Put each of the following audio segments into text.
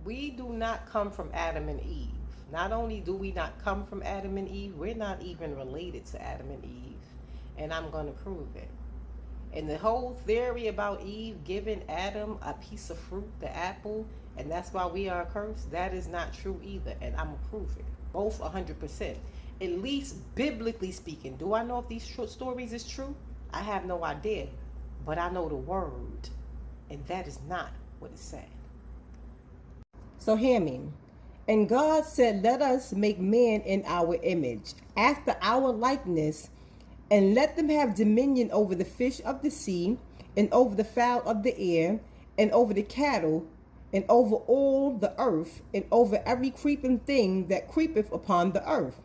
We do not come from Adam and Eve. Not only do we not come from Adam and Eve, we're not even related to Adam and Eve. And I'm going to prove it. And the whole theory about Eve giving Adam a piece of fruit, the apple, and that's why we are cursed, that is not true either. And I'm going to prove it. Both 100%. At least biblically speaking. Do I know if these stories is true? I have no idea. But I know the word. And that is not what it said. So hear me. And God said, let us make man in our image, after our likeness, and let them have dominion over the fish of the sea, and over the fowl of the air, and over the cattle, and over all the earth, and over every creeping thing that creepeth upon the earth.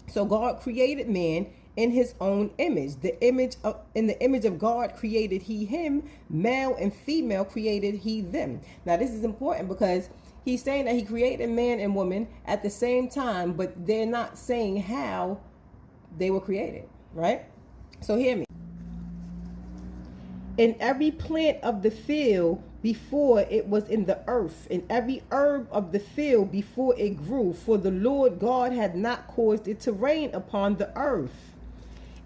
So God created man in his own image. In the image of God created he him, male and female created he them. Now this is important because he's saying that he created man and woman at the same time, but they're not saying how they were created, right? So hear me. In every plant of the field before it was in the earth, in every herb of the field before it grew, for the Lord God had not caused it to rain upon the earth.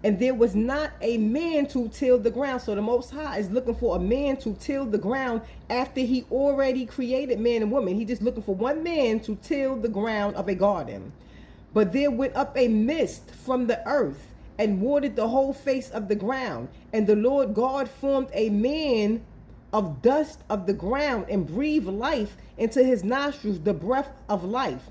And there was not a man to till the ground. So the Most High is looking for a man to till the ground after he already created man and woman. He's just looking for one man to till the ground of a garden. But there went up a mist from the earth and watered the whole face of the ground. And the Lord God formed a man of dust of the ground and breathed life into his nostrils, the breath of life.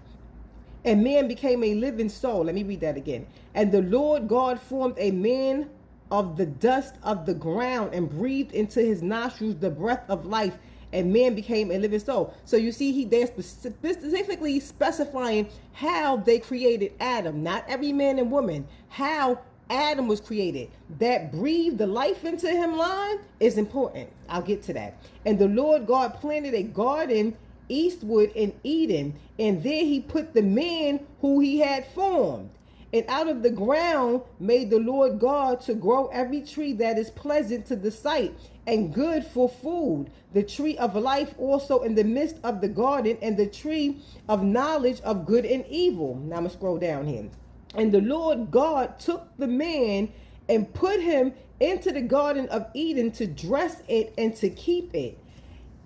And man became a living soul. Let me read that again. And the Lord God formed a man of the dust of the ground and breathed into his nostrils the breath of life. And man became a living soul. So you see, they're specifically specifying how they created Adam, not every man and woman. How Adam was created. That breathed the life into him line is important. I'll get to that. And the Lord God planted a garden eastward in Eden, and there he put the man who he had formed. And out of the ground made the Lord God to grow every tree that is pleasant to the sight and good for food, the tree of life also in the midst of the garden, and the tree of knowledge of good and evil. Now I'm going to scroll down here. And the Lord God took the man and put him into the garden of Eden to dress it and to keep it.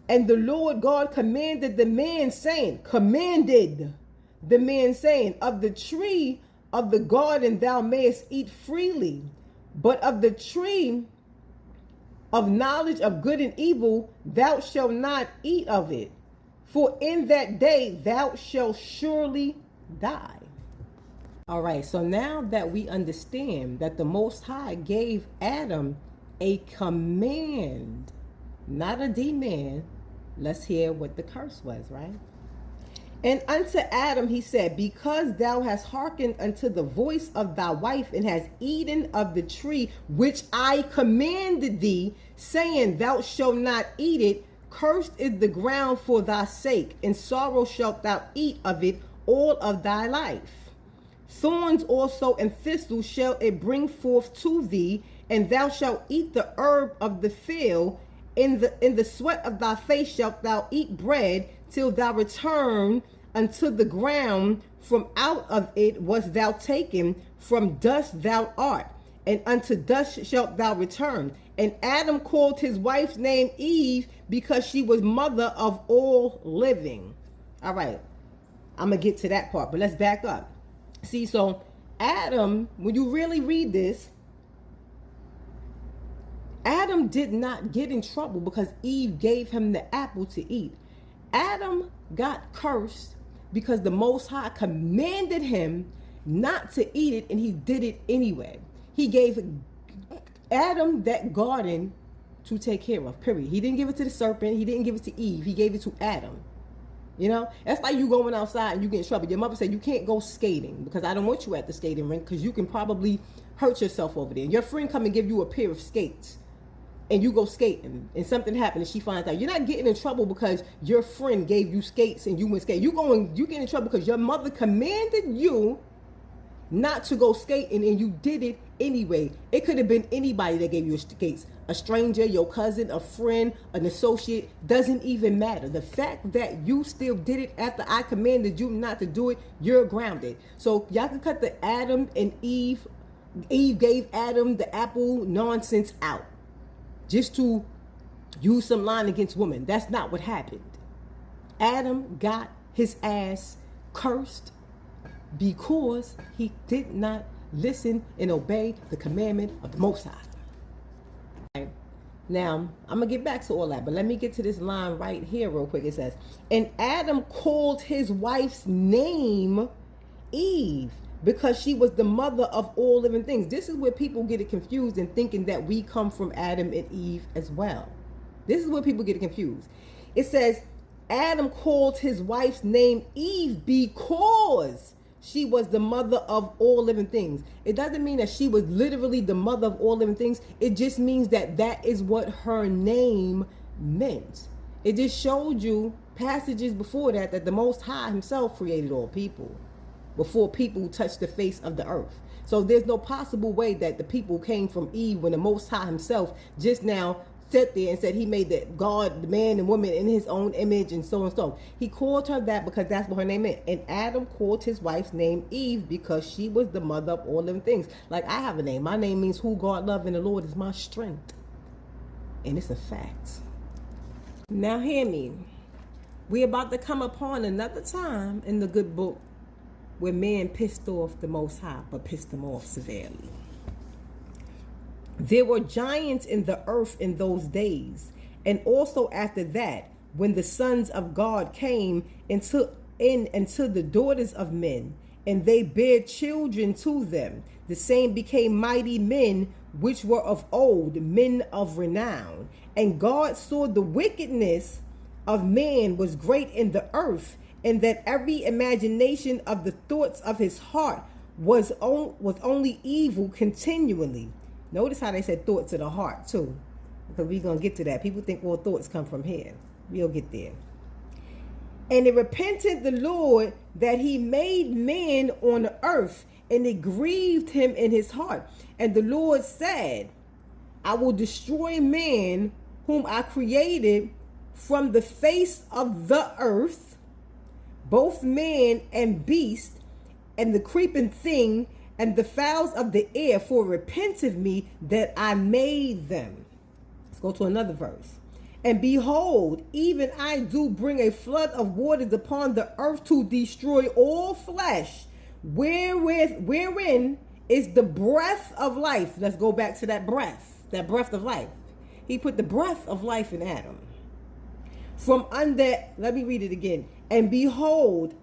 And the Lord God commanded the man, saying, of the tree of the garden thou mayest eat freely, but of the tree of knowledge of good and evil thou shalt not eat of it, for in that day thou shalt surely die. All right, so now that we understand that the Most High gave Adam a command, not a demand, let's hear what the curse was, right? And unto Adam he said, because thou hast hearkened unto the voice of thy wife, and hast eaten of the tree which I commanded thee, saying, thou shalt not eat it, cursed is the ground for thy sake, and sorrow shalt thou eat of it all of thy life. Thorns also and thistles shall it bring forth to thee, and thou shalt eat the herb of the field. In the sweat of thy face shalt thou eat bread, till thou return unto the ground. From out of it wast thou taken, from dust thou art, and unto dust shalt thou return. And Adam called his wife's name Eve, because she was mother of all living. All right, I'm going to get to that part, but let's back up. See, so Adam, when you really read this, Adam did not get in trouble because Eve gave him the apple to eat. Adam got cursed because the Most High commanded him not to eat it, and he did it anyway. He gave Adam that garden to take care of, period. He didn't give it to the serpent. He didn't give it to Eve. He gave it to Adam. You know, that's like you going outside and you get in trouble. Your mother said, you can't go skating because I don't want you at the skating rink because you can probably hurt yourself over there. Your friend come and give you a pair of skates and you go skating and something happened and she finds out. You're not getting in trouble because your friend gave you skates and you went skating. You get in trouble because your mother commanded you not to go skating and you did it anyway. It could have been anybody that gave you a gates. A stranger, your cousin, a friend, an associate, doesn't even matter. The fact that you still did it after I commanded you not to do it, you're grounded. So y'all can cut the Adam and Eve gave Adam the apple nonsense out just to use some line against women. That's not what happened. Adam got his ass cursed because he did not listen and obey the commandment of the Most High. Now, I'm going to get back to all that, but let me get to this line right here real quick. It says, and Adam called his wife's name Eve because she was the mother of all living things. This is where people get it confused and thinking that we come from Adam and Eve as well. This is where people get it confused. It says, Adam called his wife's name Eve because she was the mother of all living things. It doesn't mean that she was literally the mother of all living things. It just means that that is what her name meant. It just showed you passages before that the Most High himself created all people before people touched the face of the earth. So there's no possible way that the people came from Eve when the Most High himself just now sat there and said he made the God, the man and woman in his own image and so and so. He called her that because that's what her name meant. And Adam called his wife's name Eve because she was the mother of all living things. Like I have a name. My name means who God loves, and the Lord is my strength. And it's a fact. Now hear me. We're about to come upon another time in the good book where man pissed off the Most High, but pissed him off severely. There were giants in the earth in those days, and also after that, when the sons of God came into the daughters of men, and they bare children to them. The same became mighty men, which were of old, men of renown. And God saw the wickedness of man was great in the earth, and that every imagination of the thoughts of his heart was only evil continually. Notice how they said thoughts of the heart too, because we're going to get to that. People think all thoughts come from here. We'll get there. And it repented the Lord that he made man on the earth, and it grieved him in his heart. And the Lord said, I will destroy man whom I created from the face of the earth, both man and beast, and the creeping thing, and the fowls of the air, for repent of me that I made them. Let's go to another verse. And behold, even I do bring a flood of waters upon the earth to destroy all flesh, wherein is the breath of life. Let's go back to that breath of life. He put the breath of life in Adam. From under, let me read it again. And behold,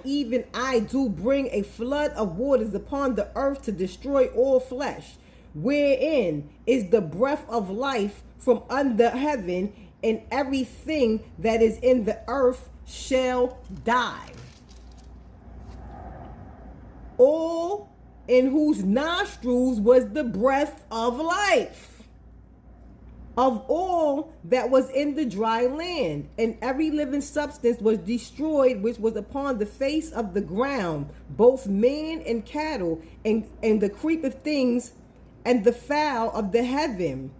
even I do bring a flood of waters upon the earth to destroy all flesh, wherein is the breath of life from under heaven, and everything that is in the earth shall die. All in whose nostrils was the breath of life, of all that was in the dry land, and every living substance was destroyed which was upon the face of the ground, both man and cattle, and the creeping things, and the fowl of the heaven.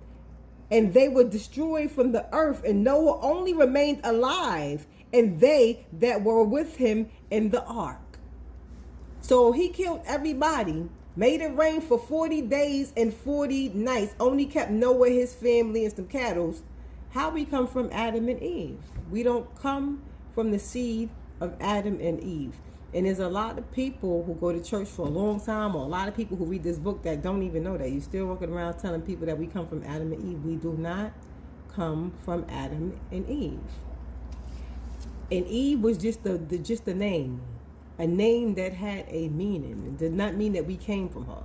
And they were destroyed from the earth, and Noah only remained alive, and they that were with him in the ark. So he killed everybody, made it rain for 40 days and 40 nights, only kept Noah, his family, and some cattle. How we come from Adam and Eve? We don't come from the seed of Adam and Eve. And there's a lot of people who go to church for a long time, or a lot of people who read this book that don't even know that. You're still walking around telling people that we come from Adam and Eve. We do not come from Adam and Eve. And Eve was just a name. A name that had a meaning. It did not mean that we came from her.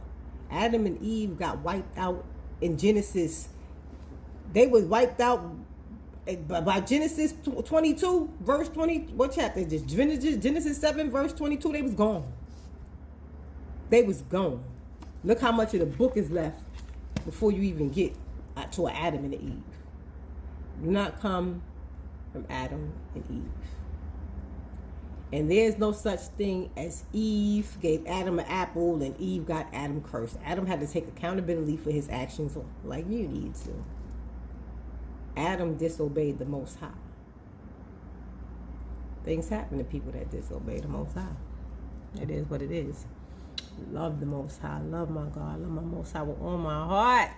Adam and Eve got wiped out in Genesis. They was wiped out by Genesis 22, verse 20. What chapter is this? Genesis 7, verse 22. They was gone. They was gone. Look how much of the book is left before you even get to an Adam and an Eve. Do not come from Adam and Eve. And there's no such thing as Eve gave Adam an apple and Eve got Adam cursed. Adam had to take accountability for his actions like you need to. Adam disobeyed the Most High. Things happen to people that disobey the Most High. It is what it is. Love the Most High. Love my God. Love my Most High with all my heart.